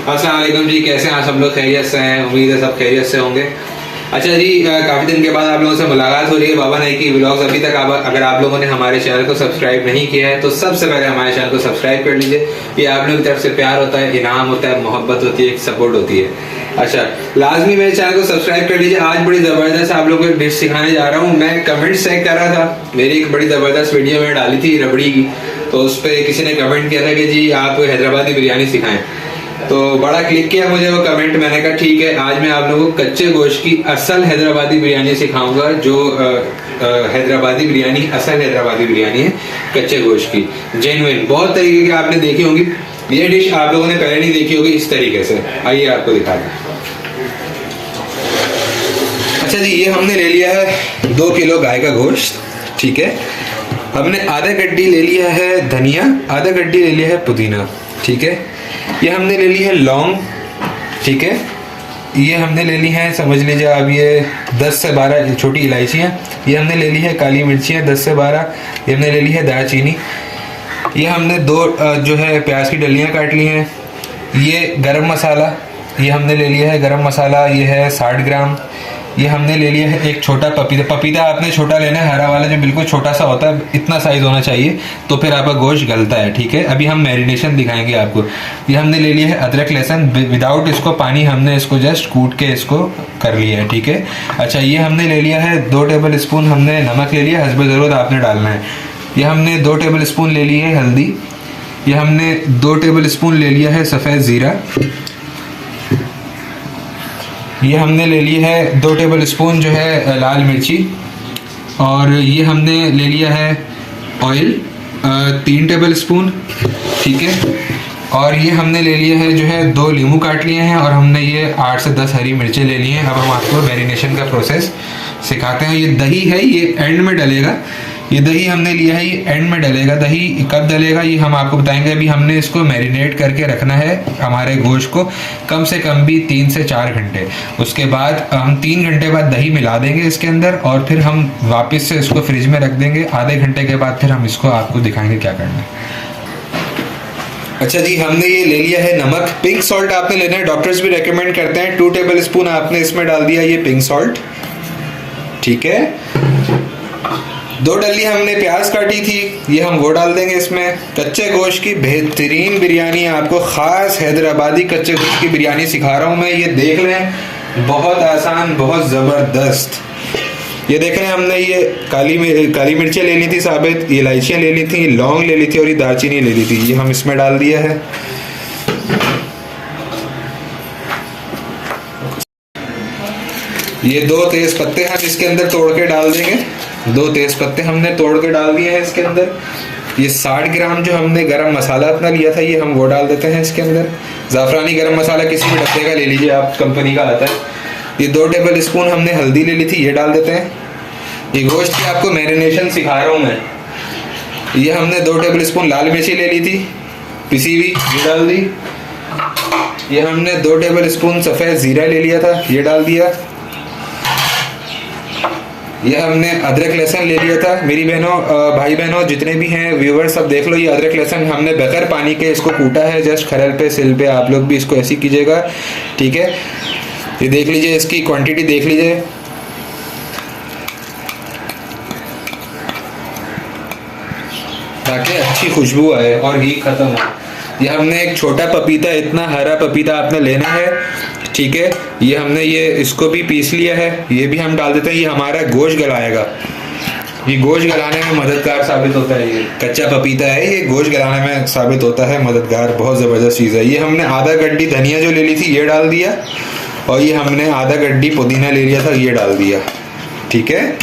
अस्सलाम वालेकुम जी, कैसे हैं आप सब लोग? खैरियत से हैं? उम्मीद है सब खैरियत से होंगे। अच्छा जी, काफ़ी दिन के बाद आप लोगों से मुलाकात हो रही है बाबा नाई की व्लॉग्स। अभी तक अगर आप लोगों ने हमारे चैनल को सब्सक्राइब नहीं किया है तो सबसे पहले हमारे चैनल को सब्सक्राइब कर लीजिए। ये आप लोगों की तरफ से प्यार होता है, इनाम होता है, मोहब्बत होती है, सपोर्ट होती है। अच्छा, लाजमी मेरे चैनल को सब्सक्राइब कर लीजिए। आज बड़ी ज़बरदस्त आप लोगों को एक डिश सिखाने जा रहा हूँ। मैं कमेंट चेक कर रहा था, मेरी एक बड़ी ज़बरदस्त वीडियो मैंने डाली थी रबड़ी की, तो उस पर किसी ने कमेंट किया था कि जी आप हैदराबादी बिरयानी सिखाएं। तो बड़ा क्लिक किया मुझे वो कमेंट। मैंने कहा ठीक है, आज मैं आप लोगों को कच्चे गोश्त की असल हैदराबादी बिरयानी सिखाऊंगा, जो हैदराबादी बिरयानी असल हैदराबादी बिरयानी है, कच्चे गोश्त की, जेन्युइन। बहुत तरीके की आपने देखी होंगी, ये डिश आप लोगों ने पहले नहीं देखी होगी इस तरीके से। आइए आपको दिखाते हैं। अच्छा जी, ये हमने ले लिया है 2 किलो गाय का गोश्त। ठीक है, हमने आधा गड्डी ले लिया है धनिया, आधा गड्डी ले लिया है पुदीना। ठीक है, ये हमने ले ली है लौंग। ठीक है, ये हमने ले ली है, समझ लीजिए अब ये 10 से 12 छोटी इलायचियाँ। ये हमने ले ली है काली मिर्चियाँ 10 से 12। ये हमने ले ली है दालचीनी। ये हमने 2 जो है प्याज की डलियाँ काट ली हैं। ये गरम मसाला, ये हमने ले लिया है गरम मसाला, ये है 60 ग्राम। ये हमने ले लिया है एक छोटा पपीता। पपीता आपने छोटा लेना है, हरा वाला जो बिल्कुल छोटा सा होता है, इतना साइज होना चाहिए, तो फिर आपका गोश्त गलता है। ठीक है, अभी हम मैरिनेशन दिखाएंगे आपको। ये हमने ले लिया है अदरक लहसुन, विदाउट इसको पानी, हमने इसको जस्ट कूट के इसको कर लिया है। ठीक है, अच्छा, ये हमने ले लिया है 2 टेबल स्पून हमने नमक ले लिया, हस्ब ज़रूरत आपने डालना है। ये हमने 2 टेबल स्पून ले ली है हल्दी। ये हमने 2 टेबल स्पून ले लिया है सफ़ेद ज़ीरा। ये हमने ले ली है 2 टेबल स्पून जो है लाल मिर्ची। और ये हमने ले लिया है ऑयल 3 टेबल स्पून। ठीक है, और ये हमने ले लिया है जो है 2 नींबू काट लिए हैं, और हमने ये 8 से 10 हरी मिर्चें ले ली हैं। अब हम आपको मैरिनेशन का प्रोसेस सिखाते हैं। ये दही है, ये एंड में डलेगा। ये दही हमने लिया है, ये एंड में डलेगा। दही कब डलेगा ये हम आपको बताएंगे। अभी हमने इसको मैरिनेट करके रखना है हमारे गोश्त को, कम से कम भी 3 से 4 घंटे। उसके बाद हम 3 घंटे बाद दही मिला देंगे इसके अंदर, और फिर हम वापस से इसको फ्रिज में रख देंगे। आधे घंटे के बाद फिर हम इसको आपको दिखाएंगे क्या करना है। अच्छा जी, हमने ये ले लिया है नमक। पिंक सॉल्ट आपने लेना है, डॉक्टर्स भी रेकमेंड करते हैं। 2 टेबल स्पून आपने इसमें डाल दिया ये पिंक सॉल्ट। ठीक है, 2 डली हमने प्याज काटी थी, ये हम वो डाल देंगे इसमें। कच्चे गोश्त की बेहतरीन बिरयानी, आपको ख़ास हैदराबादी कच्चे गोश्त की बिरयानी सिखा रहा हूँ मैं। ये देख लें, बहुत आसान, बहुत ज़बरदस्त। ये देख रहे हैं, हमने ये काली मिर्चें ले ली थी साबित, ये इलायचियाँ ले ली थी, लौंग ले ली थी, और ये दालचीनी ले ली थी। ये हम इसमें डाल दिया है। ये 2 तेज पत्ते हम इसके अंदर तोड़ के डाल देंगे। 2 तेज पत्ते हमने तोड़ के डाल दिए हैं इसके अंदर। ये 60 ग्राम जो हमने गरम मसाला अपना लिया था, ये हम वो डाल देते हैं इसके अंदर। ज़ाफ़रानी गरम मसाला किसी भी डब्बे का ले लीजिए आप, कंपनी का आता है। ये 2 टेबल स्पून हमने हल्दी ले ली थी, ये डाल देते हैं। ये गोश्त की आपको मैरिनेशन सिखा रहा हूँ मैं। ये हमने 2 टेबल स्पून लाल मिर्ची ले ली थी पिसी हुई, ये डाल दी। ये हमने 2 टेबल स्पून सफ़ेद ज़ीरा ले लिया था, ये डाल दिया। ये हमने अदरक लहसुन ले लिया था। मेरी बहनों, भाई बहनों जितने भी हैं व्यूवर्स, सब देख लो, ये अदरक लहसुन हमने बगैर पानी के इसको कूटा है, जस्ट खरल पे, सिल पे। आप लोग भी इसको ऐसे कीजिएगा। ठीक है, ये देख लीजिए, इसकी क्वांटिटी देख लीजिए। ताकि अच्छी खुशबू आए और घी खत्म हो। ये हमने एक छोटा पपीता, इतना हरा पपीता आपने लेना है। ठीक है, ये हमने ये इसको भी पीस लिया है, ये भी हम डाल देते हैं। ये हमारा गोश्त गलाएगा, ये गोश्त गलाने में मददगार साबित होता है। ये कच्चा पपीता है, ये गोश्त गलाने में साबित होता है मददगार, बहुत ज़बरदस्त चीज़ है। ये हमने आधा गड्डी धनिया जो ले ली थी, ये डाल दिया। और ये हमने आधा गड्डी पुदीना ले लिया था, ये डाल दिया। ठीक है,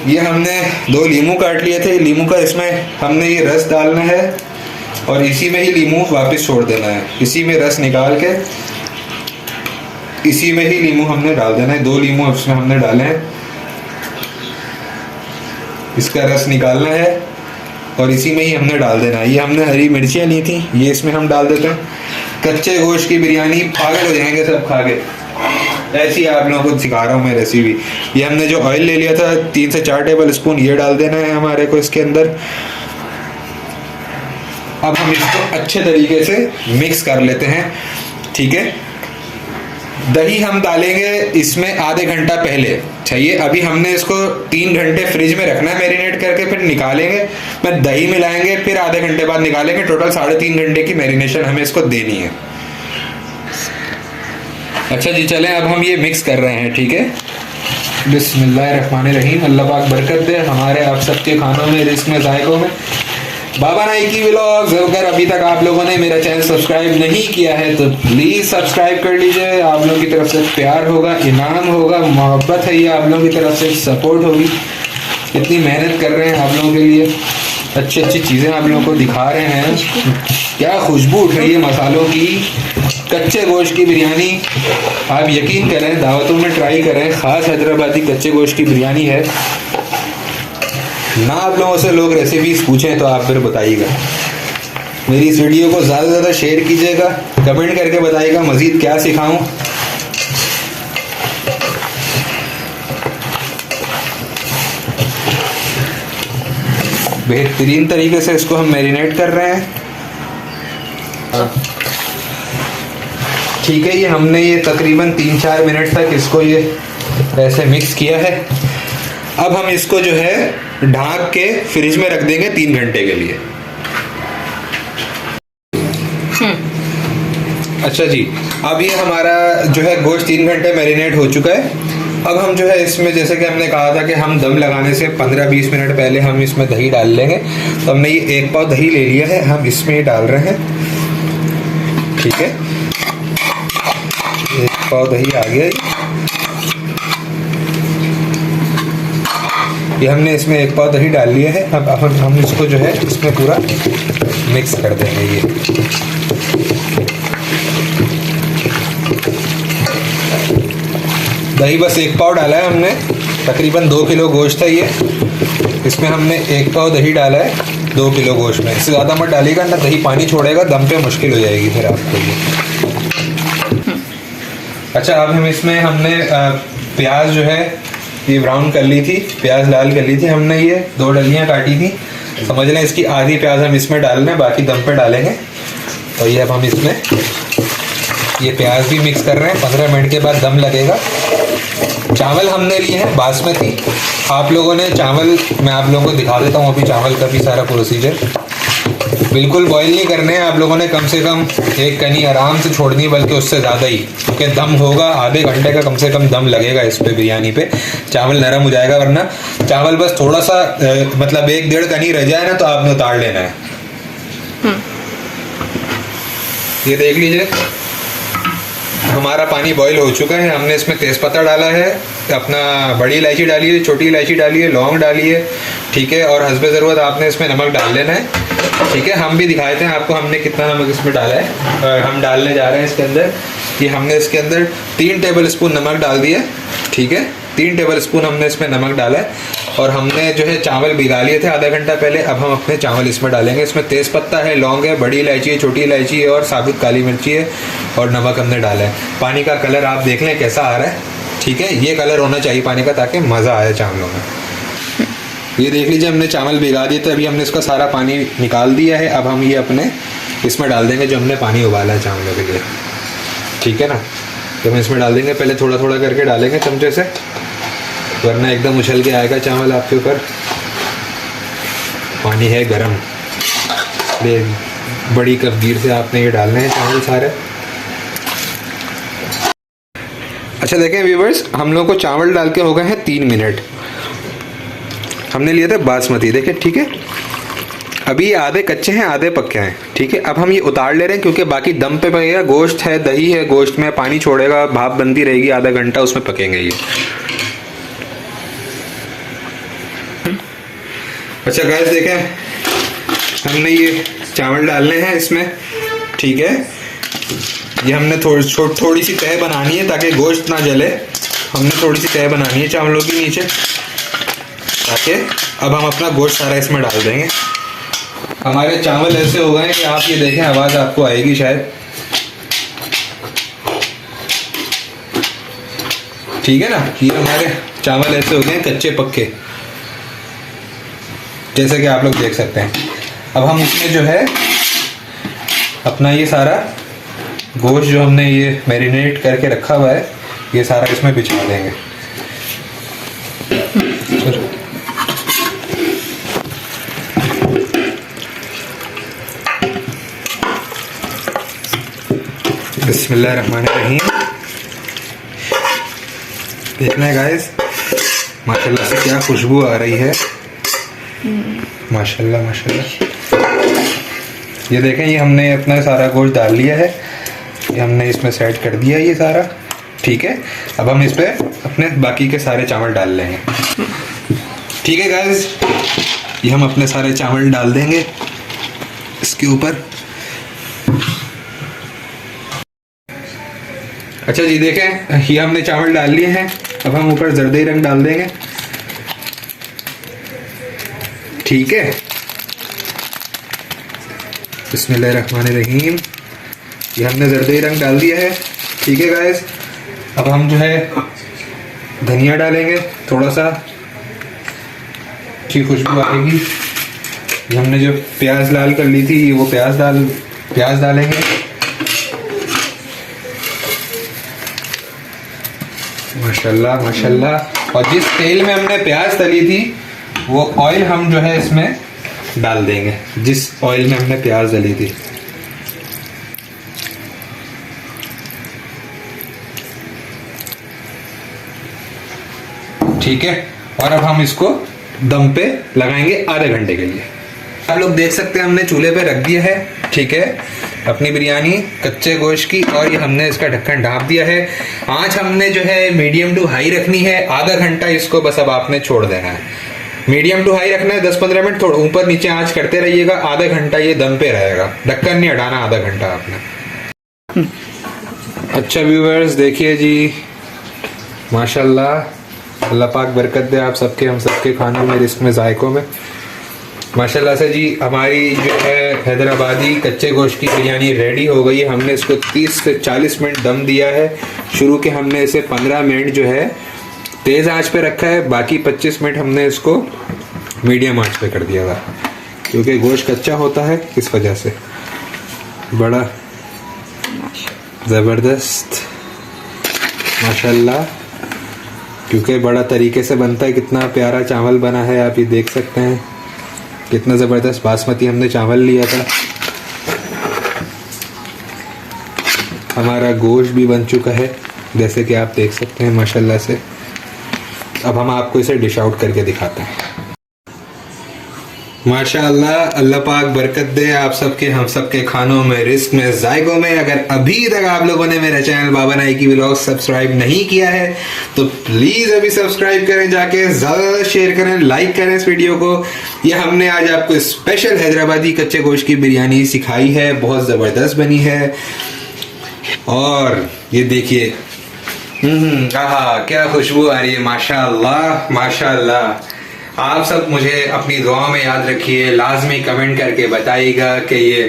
ये हमने 2 नींबू काट लिए थे। नींबू का इसमें हमने ये रस डालना है, और इसी में ही नींबू वापस छोड़ देना है। इसी में रस निकाल के इसी में ही नींबू हमने डाल देना है। 2 नींबू इसमें हमने डाले हैं, इसका रस निकालना है, और इसी में ही हमने डाल देना है। ये हमने हरी मिर्चियाँ ली थी, ये इसमें हम डाल देते हैं। कच्चे गोश्त की बिरयानी पागल हो जाएंगे सब खा के, ऐसी आप लोगों को सिखा रहा हूँ मैं रेसिपी। ये हमने जो ऑयल ले लिया था 3 से 4 टेबल स्पून, ये डाल देना है हमारे को इसके अंदर। अब हम इसको अच्छे तरीके से मिक्स कर लेते हैं, ठीक है। दही हम डालेंगे इसमें आधे घंटा पहले चाहिए। अभी हमने इसको 3 घंटे फ्रिज में रखना है मैरिनेट करके, फिर निकालेंगे, फिर दही मिलाएंगे, फिर आधे घंटे बाद निकालेंगे। टोटल 3.5 घंटे की मैरिनेशन हमें इसको देनी है। अच्छा जी, चलें अब हम ये मिक्स कर रहे हैं, ठीक है। बिस्मिल्लाहिर्रहमानिर्रहीम। अल्लाह पाक बरकत दे हमारे आप सबके खानों में, रिस्क में, जायकों में। बाबा नाइकी व्लॉग्स, अगर अभी तक आप लोगों ने मेरा चैनल सब्सक्राइब नहीं किया है तो प्लीज़ सब्सक्राइब कर लीजिए। आप लोगों की तरफ से प्यार होगा, इनाम होगा, मोहब्बत है, ये आप लोगों की तरफ से सपोर्ट होगी। इतनी मेहनत कर रहे हैं आप लोगों के लिए, अच्छी अच्छी चीज़ें आप लोगों को दिखा रहे हैं। क्या खुशबू उठ रही है मसालों की। कच्चे गोश्त की बिरयानी, आप यकीन करें, दावतों में ट्राई करें, ख़ास हैदराबादी कच्चे गोश्त की बिरयानी है ना। आप लोगों से लोग रेसिपीज पूछें तो आप फिर बताइएगा। मेरी इस वीडियो को ज़्यादा से ज़्यादा शेयर कीजिएगा, कमेंट करके बताइएगा मज़ीद क्या सिखाऊं। बेहतरीन तरीके से इसको हम मैरिनेट कर रहे हैं, ठीक है। ये हमने ये तकरीबन 3-4 मिनट तक इसको ये ऐसे मिक्स किया है। अब हम इसको जो है ढाँक के फ्रिज में रख देंगे 3 घंटे के लिए। अच्छा जी, अब ये हमारा जो है गोश्त 3 घंटे मैरिनेट हो चुका है। अब हम जो है इसमें, जैसे कि हमने कहा था कि हम दम लगाने से 15-20 मिनट पहले हम इसमें दही डाल लेंगे, तो हमने ये 1 पाव दही ले लिया है, हम इसमें ये डाल रहे हैं, ठीक है। 1 पाव दही आ गया ये हमने इसमें 1 पाव दही डाल लिया है। अब हम इसको जो है इसमें पूरा मिक्स कर देंगे। ये दही बस 1 पाव डाला है हमने, तकरीबन 2 किलो गोश्त है ये, इसमें हमने 1 पाव दही डाला है 2 किलो गोश्त में। इससे ज़्यादा मत डालिएगा ना, दही पानी छोड़ेगा, दम पे मुश्किल हो जाएगी फिर आपको ये। अच्छा, अब हम इसमें हमने प्याज जो है ये ब्राउन कर ली थी, प्याज लाल कर ली थी हमने, ये 2 डलियाँ काटी थी, समझ लें। इसकी आधी प्याज हम इसमें डाल रहे हैं, बाकी दम पे डालेंगे। और ये अब हम इसमें ये प्याज भी मिक्स कर रहे हैं। 15 मिनट के बाद दम लगेगा। चावल हमने लिए हैं बासमती। आप लोगों ने चावल, मैं आप लोगों को दिखा देता हूँ अभी चावल का भी सारा प्रोसीजर। बिल्कुल बॉईल नहीं करने हैं आप लोगों ने, कम से कम 1 कनी आराम से छोड़नी है, बल्कि उससे ज़्यादा ही, क्योंकि दम होगा आधे घंटे का कम से कम दम लगेगा इस पे, बिरयानी पे। चावल नरम हो जाएगा, वरना चावल बस थोड़ा सा मतलब 1-1.5 कनी रह जाए ना तो आपने उतार लेना है। ये देख लीजिए हमारा पानी बॉईल हो चुका है। हमने इसमें तेज़पत्ता डाला है, अपना बड़ी इलायची डाली है, छोटी इलायची डाली है, लौंग डाली है, ठीक है। और हस्बे ज़रूरत आपने इसमें नमक डाल लेना है, ठीक है। हम भी दिखाते हैं आपको हमने कितना नमक इसमें डाला है। हम डालने जा रहे हैं इसके अंदर, कि हमने इसके अंदर 3 टेबल स्पून नमक डाल दिया, ठीक है। 3 टेबल स्पून हमने इसमें नमक डाला है। और हमने जो है चावल भिगा लिए थे आधा घंटा पहले, अब हम अपने चावल इसमें डालेंगे। इसमें तेज़पत्ता है, लौंग है, बड़ी इलायची है, छोटी इलायची है, और साबुत काली मिर्ची है, और नमक हमने डाला है। पानी का कलर आप देख लें कैसा आ रहा है, ठीक है। ये कलर होना चाहिए पानी का, ताकि मज़ा आए चावलों में। ये देख लीजिए हमने चावल भिगा दिए थे, अभी हमने इसका सारा पानी निकाल दिया है। अब हम ये अपने इसमें डाल देंगे जो हमने पानी उबाला है चावलों के लिए, ठीक है ना। तो हम इसमें डाल देंगे, पहले थोड़ा थोड़ा करके डालेंगे चमचे से, वरना एकदम उछल के आएगा चावल आपके ऊपर। पानी है गरम, ये बड़ी कपगीर से आपने ये डालने हैं चावल सारे। अच्छा देखें व्यूवर्स, हम लोग को चावल डाल के हो गए हैं 3 मिनट। हमने लिए थे बासमती, देखें, ठीक है। अभी ये आधे कच्चे हैं आधे पक्के हैं, ठीक है। अब हम ये उतार ले रहे हैं, क्योंकि बाकी दम पे पकेगा। गोश्त है, दही है, गोश्त में पानी छोड़ेगा, भाप बनती रहेगी, आधा घंटा उसमें पकेंगे ये। अच्छा गाइस देखें, हमने ये चावल डालने हैं इसमें, ठीक है। ये हमने थोड़ी सी तह बनानी है ताकि गोश्त ना जले। हमने थोड़ी सी तह बनानी है चावलों की नीचे, ताकि अब हम अपना गोश्त सारा इसमें डाल देंगे। हमारे चावल ऐसे हो गए हैं कि आप ये देखें, आवाज़ आपको आएगी शायद, ठीक है ना। ये हमारे चावल ऐसे हो गए हैं कच्चे पक्के, जैसे कि आप लोग देख सकते हैं। अब हम इसमें जो है अपना ये सारा गोश्त जो हमने ये मैरिनेट करके रखा हुआ है ये सारा इसमें बिछा देंगे। बिस्मिल्लाहिर्रहमानिर्रहीम। देखना है गाइस, माशाल्लाह से क्या खुशबू आ रही है। माशाल्लाह माशाल्लाह। ये देखें, ये हमने अपना सारा गोश्त डाल लिया है, ये हमने इसमें सेट कर दिया ये सारा। ठीक है, अब हम इस पर अपने बाकी के सारे चावल डाल लेंगे। ठीक है गाइस, ये हम अपने सारे चावल डाल देंगे इसके ऊपर। अच्छा जी, देखें ये हमने चावल डाल लिए हैं। अब हम ऊपर जर्दी रंग डाल देंगे। ठीक है, बिस्मिल्लाहिर्रहमानिर्रहीम। ये हमने जर्दी रंग डाल दिया है। ठीक है गाइस, अब हम जो है धनिया डालेंगे थोड़ा सा, अच्छी खुशबू आएगी। ये हमने जो प्याज लाल कर ली थी वो प्याज डालेंगे। माशाल्लाह माशाल्लाह। और जिस तेल में हमने प्याज तली थी वो ऑयल हम जो है इसमें डाल देंगे, जिस ऑयल में हमने प्याज तली थी। ठीक है, और अब हम इसको दम पे लगाएंगे आधे घंटे के लिए। आप लोग देख सकते हैं हमने चूल्हे पे रख दिया है। ठीक है, अपनी बिरयानी कच्चे गोश्त की, और ये हमने इसका ढक्कन ढाँप दिया है। आंच हमने जो है मीडियम टू हाई रखनी है। आधा घंटा इसको बस अब आपने छोड़ देना है। मीडियम टू हाई रखना है, 10-15 मिनट थोड़ा ऊपर नीचे आंच करते रहिएगा। आधा घंटा ये दम पे रहेगा, ढक्कन नहीं हटाना आधा घंटा आपने। अच्छा व्यूअर्स, देखिए जी, माशाल्लाह, अल्लाह पाक बरकत दे आप सबके, हम सबके खानों में, रिस्क में, जायकों में। माशाल्लाह से जी हमारी जो है हैदराबादी कच्चे गोश्त की बिरयानी रेडी हो गई है। हमने इसको 30 से 40 मिनट दम दिया है। शुरू के हमने इसे 15 मिनट जो है तेज़ आंच पे रखा है, बाकी 25 मिनट हमने इसको मीडियम आंच पे कर दिया था, क्योंकि गोश्त कच्चा होता है इस वजह से। बड़ा ज़बरदस्त माशाल्लाह, क्योंकि बड़ा तरीके से बनता है। कितना प्यारा चावल बना है, आप ये देख सकते हैं। कितना ज़बरदस्त बासमती हमने चावल लिया था। हमारा गोश्त भी बन चुका है, जैसे कि आप देख सकते हैं माशाल्लाह से। अब हम आपको इसे डिश आउट करके दिखाते हैं। माशाअल्लाह, अल्लाह पाक बरकत दे आप सबके, हम सबके खानों में, रिस्क में, जायकों में। अगर अभी तक आप लोगों ने मेरा चैनल बाबा नाइकी व्लॉग सब्सक्राइब नहीं किया है तो प्लीज अभी सब्सक्राइब करें, जाके ज्यादा शेयर करें, लाइक करें इस वीडियो को। ये हमने आज आपको स्पेशल हैदराबादी कच्चे गोश्त की बिरयानी सिखाई है, बहुत जबरदस्त बनी है। और ये देखिए, आहा क्या खुशबू आ रही है, माशाअल्लाह माशाअल्लाह। आप सब मुझे अपनी दुआ में याद रखिए, लाजमी कमेंट करके बताइएगा कि ये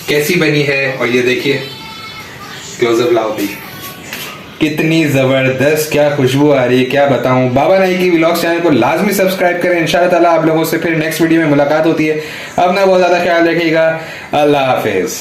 कैसी बनी है। और ये देखिए, क्लोजअप लाओ भी, कितनी जबरदस्त, क्या खुशबू आ रही है, क्या बताऊं। बाबा नाइकी व्लॉग्स चैनल को लाजमी सब्सक्राइब करें। इंशाअल्लाह ताला आप लोगों से फिर नेक्स्ट वीडियो में मुलाकात होती है। अपना बहुत ज्यादा ख्याल रखिएगा। अल्लाह हाफिज।